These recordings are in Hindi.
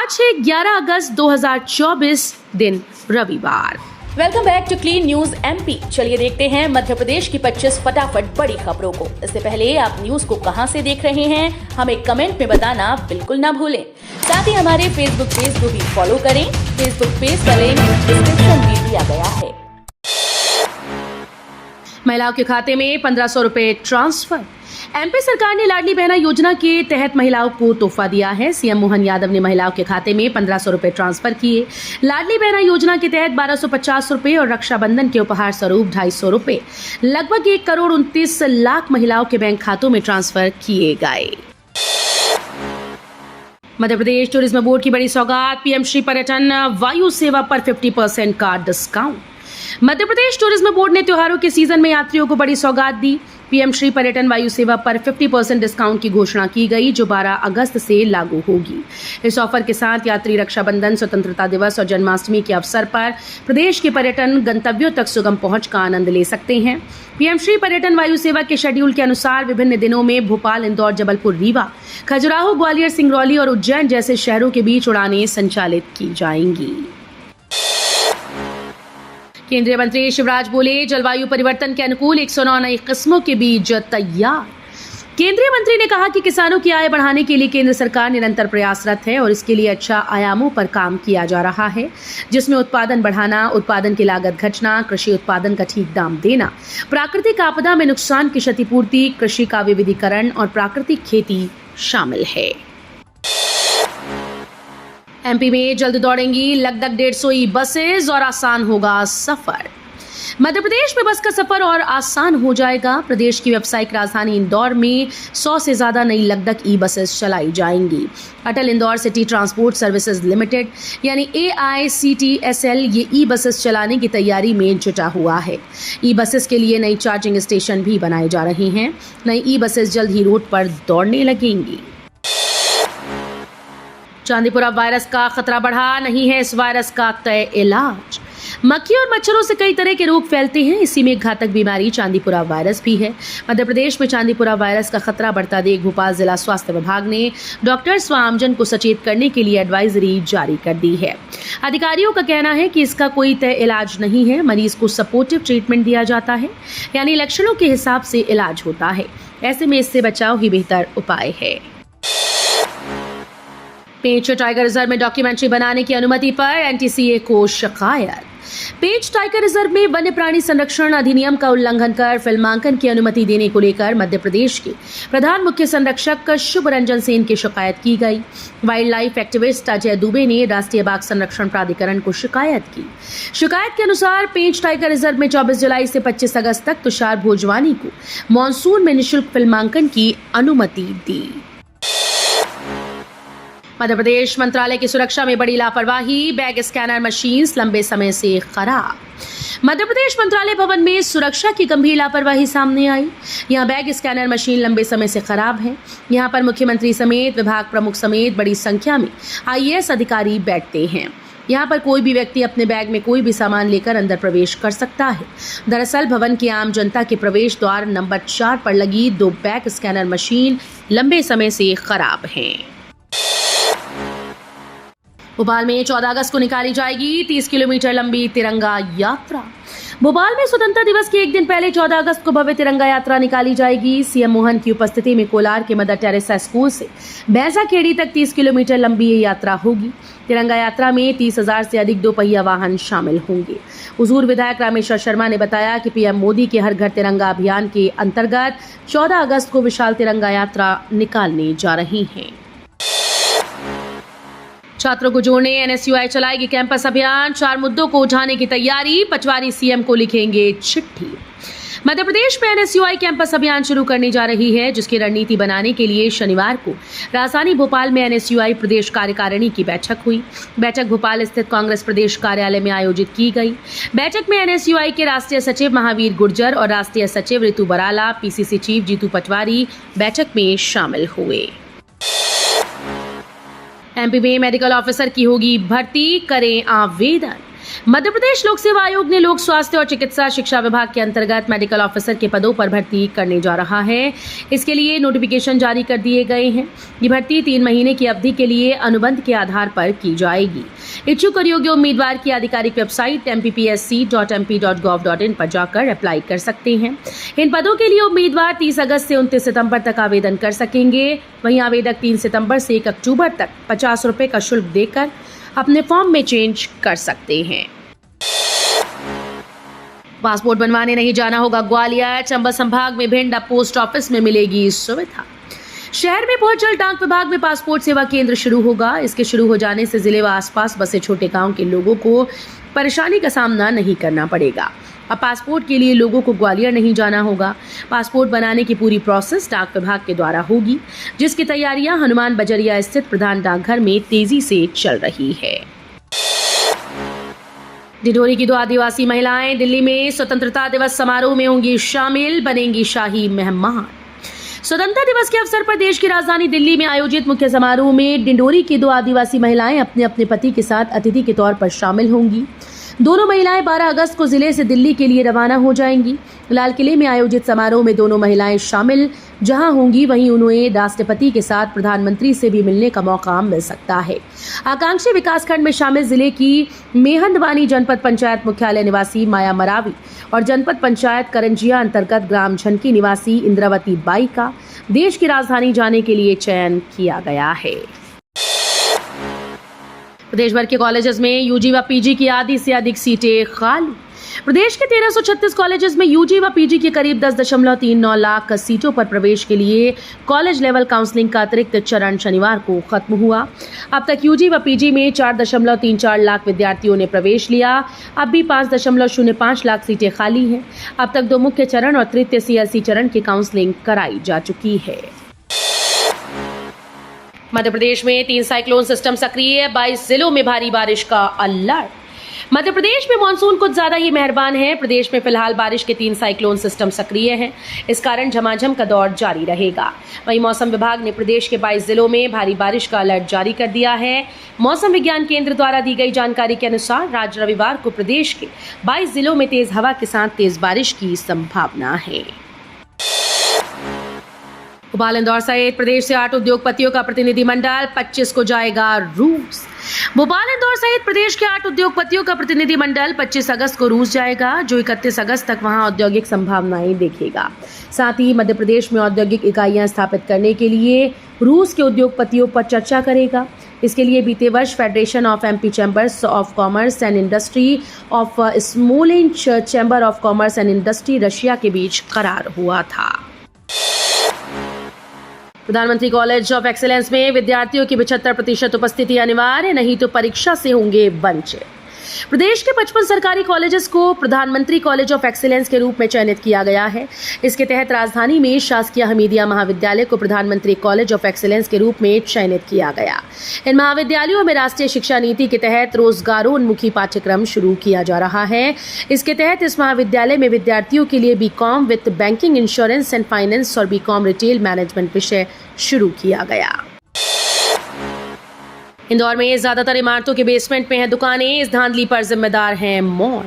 आज है 11 अगस्त 2024 दिन रविवार। Welcome back to clean news MP. चलिए देखते हैं मध्य प्रदेश की 25 फटाफट बड़ी खबरों को। इससे पहले आप न्यूज को कहां से देख रहे हैं हमें कमेंट में बताना बिल्कुल ना भूलें। साथ ही हमारे फेसबुक पेज को भी फॉलो करें। फेसबुक पेज का लिंक डिस्क्रिप्शन में दिया गया है। महिलाओं के खाते में 1500 रुपए ट्रांसफर। एमपी सरकार ने लाडली बहना योजना के तहत महिलाओं को तोहफा दिया है। सीएम मोहन यादव ने महिलाओं के खाते में 1500 रुपए ट्रांसफर किए। लाडली बहना योजना के तहत 1250 रुपए और रक्षाबंधन के उपहार स्वरूप 250 रुपए लगभग 1 करोड़ 29 लाख महिलाओं के बैंक खातों में ट्रांसफर किए गए। मध्य प्रदेश टूरिज्म बोर्ड की बड़ी सौगात, पीएम श्री पर्यटन वायु सेवा पर 50% का discount. Madhya Pradesh tourism board ने त्योहारों के सीजन में यात्रियों को बड़ी सौगात दी। पीएम श्री पर्यटन वायु सेवा पर 50% डिस्काउंट की घोषणा की गई, जो 12 अगस्त से लागू होगी। इस ऑफर के साथ यात्री रक्षाबंधन, स्वतंत्रता दिवस और जन्माष्टमी के अवसर पर प्रदेश के पर्यटन गंतव्यों तक सुगम पहुंच का आनंद ले सकते हैं। पीएम श्री पर्यटन वायु सेवा के शेड्यूल के अनुसार विभिन्न दिनों में भोपाल, इंदौर, जबलपुर, रीवा, खजुराहो, ग्वालियर, सिंगरौली और उज्जैन जैसे शहरों के बीच उड़ानें संचालित की जाएंगी। केंद्रीय मंत्री शिवराज बोले, जलवायु परिवर्तन के अनुकूल 109 नई किस्मों के बीज तैयार। केंद्रीय मंत्री ने कहा कि किसानों की आय बढ़ाने के लिए केंद्र सरकार निरंतर प्रयासरत है और इसके लिए अच्छा आयामों पर काम किया जा रहा है, जिसमें उत्पादन बढ़ाना, उत्पादन की लागत घटना, कृषि उत्पादन का ठीक दाम देना, प्राकृतिक आपदा में नुकसान की क्षतिपूर्ति, कृषि का विविधीकरण और प्राकृतिक खेती शामिल है। एमपी में जल्द दौड़ेंगी लगभग 150 ई बसेज और आसान होगा सफर। मध्य प्रदेश में बस का सफर और आसान हो जाएगा। प्रदेश की व्यावसायिक राजधानी इंदौर में 100 से ज्यादा नई लगभग ई बसेस चलाई जाएंगी। Atal Indore city transport services limited यानी AICTSL ये ई बसेस चलाने की तैयारी में जुटा हुआ है। ई बसेस के लिए नई चार्जिंग स्टेशन भी बनाए जा रहे हैं। नई ई बसेस जल्द ही रोड पर दौड़ने लगेंगी। चांदीपुरा वायरस का खतरा बढ़ा, नहीं है इस वायरस का तय इलाज। मक्खी और मच्छरों से कई तरह के रोग फैलते हैं, इसी में एक घातक बीमारी चांदीपुरा वायरस भी है। मध्य प्रदेश में चांदीपुरा वायरस का खतरा बढ़ता देख भोपाल जिला स्वास्थ्य विभाग ने डॉक्टर्स व आमजन को सचेत करने के लिए एडवाइजरी जारी कर दी है। अधिकारियों का कहना है कि इसका कोई तय इलाज नहीं है। मरीज को सपोर्टिव ट्रीटमेंट दिया जाता है, यानी लक्षणों के हिसाब से इलाज होता है। ऐसे में इससे बचाव ही बेहतर उपाय है। पेंच टाइगर रिजर्व में डॉक्यूमेंट्री बनाने की अनुमति पर NTCA को शिकायत। पेंच टाइगर रिजर्व में वन्य प्राणी संरक्षण अधिनियम का उल्लंघन कर फिल्मांकन की अनुमति देने को लेकर मध्य प्रदेश के प्रधान मुख्य संरक्षक शुभ रंजन सेन की शिकायत की गई। Wild life activist Ajay Dubey ने राष्ट्रीय बाघ संरक्षण प्राधिकरण को शिकायत की। शिकायत के अनुसार पेंच टाइगर रिजर्व में 24 जुलाई से 25 अगस्त तक तुषार भोजवानी को मानसून में निःशुल्क फिल्मांकन की अनुमति दी। मध्य प्रदेश मंत्रालय की सुरक्षा में बड़ी लापरवाही, बैग स्कैनर मशीन्स लंबे समय से खराब। मध्य प्रदेश मंत्रालय भवन में सुरक्षा की गंभीर लापरवाही सामने आई। यहां बैग स्कैनर मशीन लंबे समय से खराब है। यहां पर मुख्यमंत्री समेत विभाग प्रमुख समेत बड़ी संख्या में IAS अधिकारी बैठते हैं। यहाँ पर कोई भी व्यक्ति अपने बैग में कोई भी सामान लेकर अंदर प्रवेश कर सकता है। दरअसल भवन की आम जनता के प्रवेश द्वार नंबर 4 पर लगी 2 बैग स्कैनर मशीन लंबे समय से खराब हैं। भोपाल में 14 अगस्त को निकाली जाएगी 30 किलोमीटर लंबी तिरंगा यात्रा। भोपाल में स्वतंत्रता दिवस के एक दिन पहले 14 अगस्त को भव्य तिरंगा यात्रा निकाली जाएगी। सीएम मोहन की उपस्थिति में कोलार के मदर टेरेसा स्कूल से भैंसाखेड़ी तक 30 किलोमीटर लंबी ये यात्रा होगी। तिरंगा यात्रा में 30,000 से अधिक 2 पहिया वाहन शामिल होंगे। हुजूर विधायक रामेश्वर शर्मा ने बताया कि पीएम मोदी के हर घर तिरंगा अभियान के अंतर्गत 14 अगस्त को विशाल तिरंगा यात्रा निकालने जा रही हैं। छात्रों को जोड़ने NSUI चलाएगी कैंपस अभियान। 4 मुद्दों को उठाने की तैयारी, पटवारी सीएम को लिखेंगे चिट्ठी। मध्य प्रदेश में NSUI कैंपस अभियान शुरू करने जा रही है, जिसकी रणनीति बनाने के लिए शनिवार को राजधानी भोपाल में NSUI प्रदेश कार्यकारिणी की बैठक हुई। बैठक भोपाल स्थित कांग्रेस प्रदेश कार्यालय में आयोजित की गई। बैठक में NSUI के राष्ट्रीय सचिव महावीर गुर्जर और राष्ट्रीय सचिव ऋतु बराला, PCC चीफ जीतू पटवारी बैठक में शामिल हुए। एमपी में मेडिकल ऑफिसर की होगी भर्ती, करें आवेदन। मध्य प्रदेश लोक सेवा आयोग ने लोक स्वास्थ्य और चिकित्सा शिक्षा विभाग के अंतर्गत मेडिकल ऑफिसर के पदों पर भर्ती करने जा रहा है। इसके लिए नोटिफिकेशन जारी कर दिए गए हैं। ये भर्ती 3 महीने की अवधि के लिए अनुबंध के आधार पर की जाएगी। इच्छुक और योग्य उम्मीदवार की आधिकारिक वेबसाइट mppsc.mp.gov.in पर जाकर अप्लाई कर सकते हैं। इन पदों के लिए उम्मीदवार 30 अगस्त से 29 सितंबर तक आवेदन कर सकेंगे। वहीं आवेदक 3 सितंबर से 1 अक्टूबर तक 50 रुपए का शुल्क देकर अपने फॉर्म में चेंज कर सकते हैं। पासपोर्ट बनवाने नहीं जाना होगा ग्वालियर। चंबल संभाग में भिंड अब पोस्ट ऑफिस में मिलेगी सुविधा। शहर में बहुत जल्द डाक विभाग में पासपोर्ट सेवा केंद्र शुरू होगा। इसके शुरू हो जाने से जिले व आसपास बसे छोटे गांव के लोगों को परेशानी का सामना नहीं करना पड़ेगा। अब पासपोर्ट के लिए लोगों को ग्वालियर नहीं जाना होगा। पासपोर्ट बनाने की पूरी प्रोसेस डाक विभाग के द्वारा होगी, जिसकी तैयारियां हनुमान बजरिया स्थित प्रधान डाकघर में तेजी से चल रही है। डिडोरी की 2 आदिवासी महिलाएं दिल्ली में स्वतंत्रता दिवस समारोह में होंगी शामिल, बनेंगी शाही मेहमान। स्वतंत्रता दिवस के अवसर पर देश की राजधानी दिल्ली में आयोजित मुख्य समारोह में डिंडोरी की 2 आदिवासी महिलाएं अपने अपने पति के साथ अतिथि के तौर पर शामिल होंगी। दोनों महिलाएं 12 अगस्त को जिले से दिल्ली के लिए रवाना हो जाएंगी। लाल किले में आयोजित समारोह में दोनों महिलाएं शामिल जहां होंगी, वहीं उन्हें राष्ट्रपति के साथ प्रधानमंत्री से भी मिलने का मौका मिल सकता है। आकांक्षी विकासखंड में शामिल जिले की मेहंदवानी जनपद पंचायत मुख्यालय निवासी माया मरावी और जनपद पंचायत करंजिया अंतर्गत ग्राम झनकी निवासी इंद्रावती बाई का देश की राजधानी जाने के लिए चयन किया गया है। प्रदेश भर के कॉलेजेस में यूजी व पीजी की आधी से अधिक सीटें खाली। प्रदेश के 1336 कॉलेजेस में यूजी व पीजी के करीब 10.39 लाख सीटों पर प्रवेश के लिए कॉलेज लेवल काउंसलिंग का अतिरिक्त चरण शनिवार को खत्म हुआ। अब तक यूजी व पीजी में 4.34 लाख विद्यार्थियों ने प्रवेश लिया। अब भी 5.05 लाख सीटें खाली हैं। अब तक 2 मुख्य चरण और तृतीय सीएलसी चरण की काउंसलिंग कराई जा चुकी है। मध्य प्रदेश में 3 साइक्लोन सिस्टम सक्रिय है। 22 जिलों में भारी बारिश का अलर्ट। मध्य प्रदेश में मानसून कुछ ज्यादा ही मेहरबान है। प्रदेश में फिलहाल बारिश के 3 साइक्लोन सिस्टम सक्रिय हैं। इस कारण झमाझम का दौर जारी रहेगा। वहीं मौसम विभाग ने प्रदेश के 22 जिलों में भारी बारिश का अलर्ट जारी कर दिया है। मौसम विज्ञान केंद्र द्वारा दी गई जानकारी के अनुसार आज रविवार को प्रदेश के 22 जिलों में तेज हवा के साथ तेज बारिश की संभावना है। भोपाल इंदौर सहित प्रदेश से 8 उद्योगपतियों का प्रतिनिधिमंडल 25 को जाएगा रूस। भोपाल इंदौर सहित प्रदेश के 8 उद्योगपतियों का प्रतिनिधिमंडल 25 अगस्त को रूस जाएगा, जो 31 अगस्त तक वहां औद्योगिक संभावनाएं देखेगा। साथ ही मध्य प्रदेश में औद्योगिक इकाइयां स्थापित करने के लिए रूस के उद्योगपतियों पर चर्चा करेगा। इसके लिए बीते वर्ष federation of MP chambers of commerce and industry of Smolensk chamber of commerce and industry Russia के बीच करार हुआ था। प्रधानमंत्री कॉलेज ऑफ एक्सीलेंस में विद्यार्थियों की 75% उपस्थिति अनिवार्य, नहीं तो परीक्षा से होंगे वंचित। प्रदेश के 55 सरकारी कॉलेजेस को प्रधानमंत्री कॉलेज ऑफ एक्सीलेंस के रूप में चयनित किया गया है। इसके तहत राजधानी में शासकीय हमीदिया महाविद्यालय को प्रधानमंत्री कॉलेज ऑफ एक्सीलेंस के रूप में चयनित किया गया। इन महाविद्यालयों में राष्ट्रीय शिक्षा नीति के तहत रोजगारोन्मुखी पाठ्यक्रम शुरू किया जा रहा है। इसके तहत इस महाविद्यालय में विद्यार्थियों के लिए BCom with banking, insurance and finance और बीकॉम रिटेल मैनेजमेंट विषय शुरू किया गया। इंदौर में ज्यादातर इमारतों के बेसमेंट में हैं दुकानें। इस धांधली पर जिम्मेदार हैं मॉल।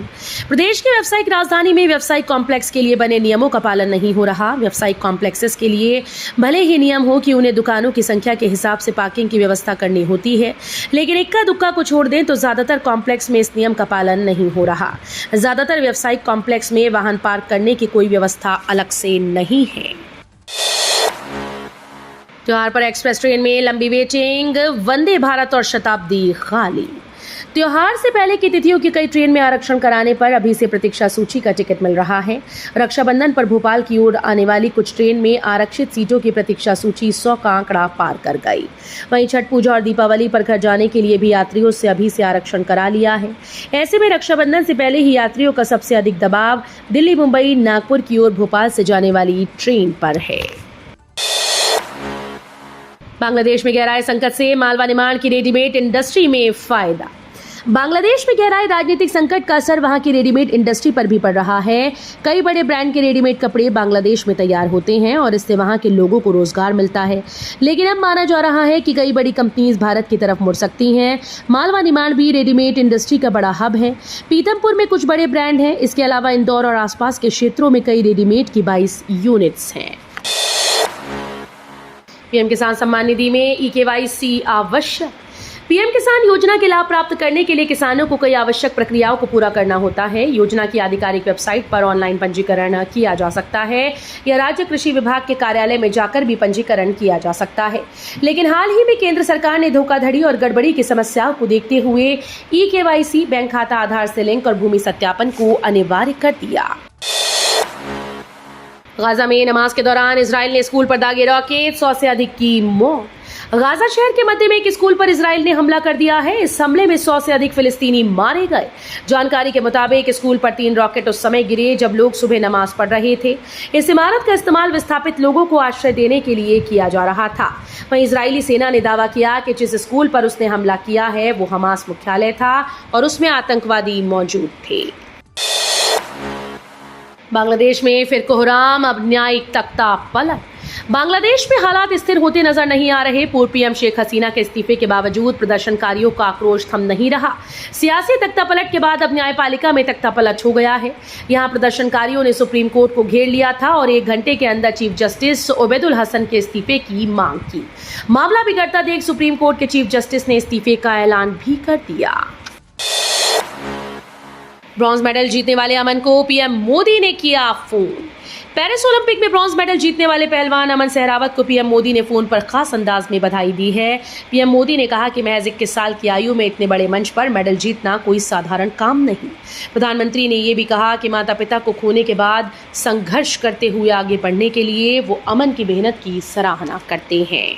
प्रदेश की व्यावसायिक राजधानी में व्यावसायिक कॉम्प्लेक्स के लिए बने नियमों का पालन नहीं हो रहा। व्यावसायिक कॉम्प्लेक्सेस के लिए भले ही नियम हो कि उन्हें दुकानों की संख्या के हिसाब से पार्किंग की व्यवस्था करनी होती है, लेकिन इक्का दुक्का को छोड़ दें तो ज्यादातर कॉम्प्लेक्स में इस नियम का पालन नहीं हो रहा। ज्यादातर व्यावसायिक कॉम्प्लेक्स में वाहन पार्क करने की कोई व्यवस्था अलग से नहीं है। त्योहार पर एक्सप्रेस ट्रेन में लंबी वेटिंग, वंदे भारत और शताब्दी खाली। त्योहार से पहले की तिथियों की कई ट्रेन में आरक्षण कराने पर अभी से प्रतीक्षा सूची का टिकट मिल रहा है। रक्षाबंधन पर भोपाल की ओर आने वाली कुछ ट्रेन में आरक्षित सीटों की प्रतीक्षा सूची 100 का आंकड़ा पार कर गई। वहीं छठ पूजा और दीपावली पर घर जाने के लिए भी यात्रियों से अभी से आरक्षण करा लिया है। ऐसे में रक्षाबंधन से पहले ही यात्रियों का सबसे अधिक दबाव दिल्ली, मुंबई, नागपुर की ओर भोपाल से जाने वाली ट्रेन पर है। बांग्लादेश में गहराए संकट से मालवा निर्माण की रेडीमेड इंडस्ट्री में फायदा। बांग्लादेश में गहराए राजनीतिक संकट का असर वहां की रेडीमेड इंडस्ट्री पर भी पड़ रहा है। कई बड़े ब्रांड के रेडीमेड कपड़े बांग्लादेश में तैयार होते हैं और इससे वहां के लोगों को रोजगार मिलता है। लेकिन अब माना जा रहा है कि कई बड़ी कंपनीज भारत की तरफ मुड़ सकती हैं। मालवा निमाड़ भी रेडीमेड इंडस्ट्री का बड़ा हब है। पीतमपुर में कुछ बड़े ब्रांड हैं। इसके अलावा इंदौर और आसपास के क्षेत्रों में कई रेडीमेड की 22 यूनिट्स हैं। पीएम किसान सम्मान निधि में ई-केवाईसी आवश्यक। पीएम किसान योजना के लाभ प्राप्त करने के लिए किसानों को कई आवश्यक प्रक्रियाओं को पूरा करना होता है। योजना की आधिकारिक वेबसाइट पर ऑनलाइन पंजीकरण किया जा सकता है या राज्य कृषि विभाग के कार्यालय में जाकर भी पंजीकरण किया जा सकता है। लेकिन हाल ही में केंद्र सरकार ने धोखाधड़ी और गड़बड़ी की समस्याओं को देखते हुए ई-केवाईसी, बैंक खाता आधार से लिंक और भूमि सत्यापन को अनिवार्य कर दिया। गाजा में नमाज के दौरान इजराइल ने स्कूल पर दागे रॉकेट, 100 से अधिक की मौत। गाजा शहर के मध्य में एक स्कूल पर इजराइल ने हमला कर दिया है। इस हमले में 100 से अधिक फिलिस्तीनी मारे गए। जानकारी के मुताबिक स्कूल पर 3 रॉकेट उस समय गिरे जब लोग सुबह नमाज पढ़ रहे थे। इस इमारत का इस्तेमाल विस्थापित लोगों को आश्रय देने के लिए किया जा रहा था। वहीं इजरायली सेना ने दावा किया कि जिस स्कूल पर उसने हमला किया है वो हमास मुख्यालय था और उसमें आतंकवादी मौजूद थे। बांग्लादेश में फिर कोहराम, अब न्यायिक तख्ता पलट। बांग्लादेश में हालात स्थिर होते नजर नहीं आ रहे। पूर्व पीएम शेख हसीना के इस्तीफे के बावजूद प्रदर्शनकारियों का आक्रोश थम नहीं रहा। सियासी तख्तापलट के बाद अब न्यायपालिका में तख्तापलट हो गया है। यहां प्रदर्शनकारियों ने सुप्रीम कोर्ट को घेर लिया था और 1 घंटे के अंदर चीफ जस्टिस ओबैदुल हसन के इस्तीफे की मांग की। मामला बिगड़ता देख सुप्रीम कोर्ट के चीफ जस्टिस ने इस्तीफे का ऐलान भी कर दिया। ब्रॉन्ज मेडल जीतने वाले अमन को पीएम मोदी ने किया फोन। पेरिस ओलंपिक में ब्रॉन्ज मेडल जीतने वाले पहलवान अमन सहरावत को पीएम मोदी ने फोन पर खास अंदाज में बधाई दी है। पीएम मोदी ने कहा कि महज 21 साल की आयु में इतने बड़े मंच पर मेडल जीतना कोई साधारण काम नहीं। प्रधानमंत्री ने ये भी कहा कि माता पिता को खोने के बाद संघर्ष करते हुए आगे बढ़ने के लिए वो अमन की मेहनत की सराहना करते हैं।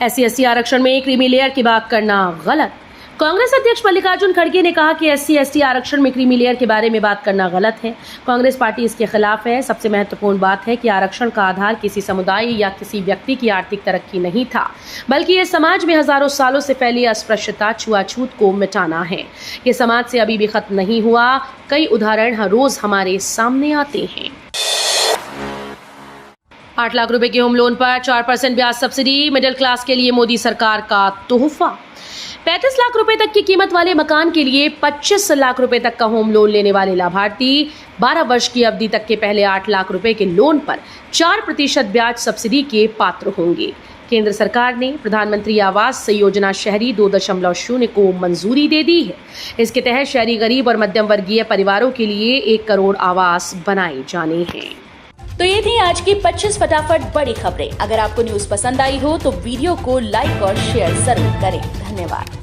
SC/ST आरक्षण में क्रीमी लेयर की बात करना गलत। कांग्रेस अध्यक्ष मल्लिकार्जुन खड़गे ने कहा कि SC/ST आरक्षण में क्रीमी लेयर के बारे में बात करना गलत है। कांग्रेस पार्टी इसके खिलाफ है। सबसे महत्वपूर्ण बात है कि आरक्षण का आधार किसी समुदाय या किसी व्यक्ति की आर्थिक तरक्की नहीं था, बल्कि ये समाज में हजारों सालों से फैली अस्पृश्यता, छुआछूत को मिटाना है। ये समाज से अभी भी खत्म नहीं हुआ। कई उदाहरण हर रोज हमारे सामने आते हैं। 8 लाख रुपए के होम लोन पर 4% ब्याज सब्सिडी, मिडिल क्लास के लिए मोदी सरकार का तोहफा। 35 लाख रुपए तक की कीमत वाले मकान के लिए 25 लाख रुपए तक का होम लोन लेने वाले लाभार्थी 12 वर्ष की अवधि तक के पहले 8 लाख रुपए के लोन पर 4% ब्याज सब्सिडी के पात्र होंगे। केंद्र सरकार ने प्रधानमंत्री आवास योजना शहरी 2.0 को मंजूरी दे दी है। इसके तहत शहरी गरीब और मध्यम वर्गीय परिवारों के लिए 1 करोड़ आवास बनाए जाने हैं। तो ये थी आज की 25 फटाफट बड़ी खबरें। अगर आपको न्यूज पसंद आई हो तो वीडियो को लाइक और शेयर जरूर करें। धन्यवाद।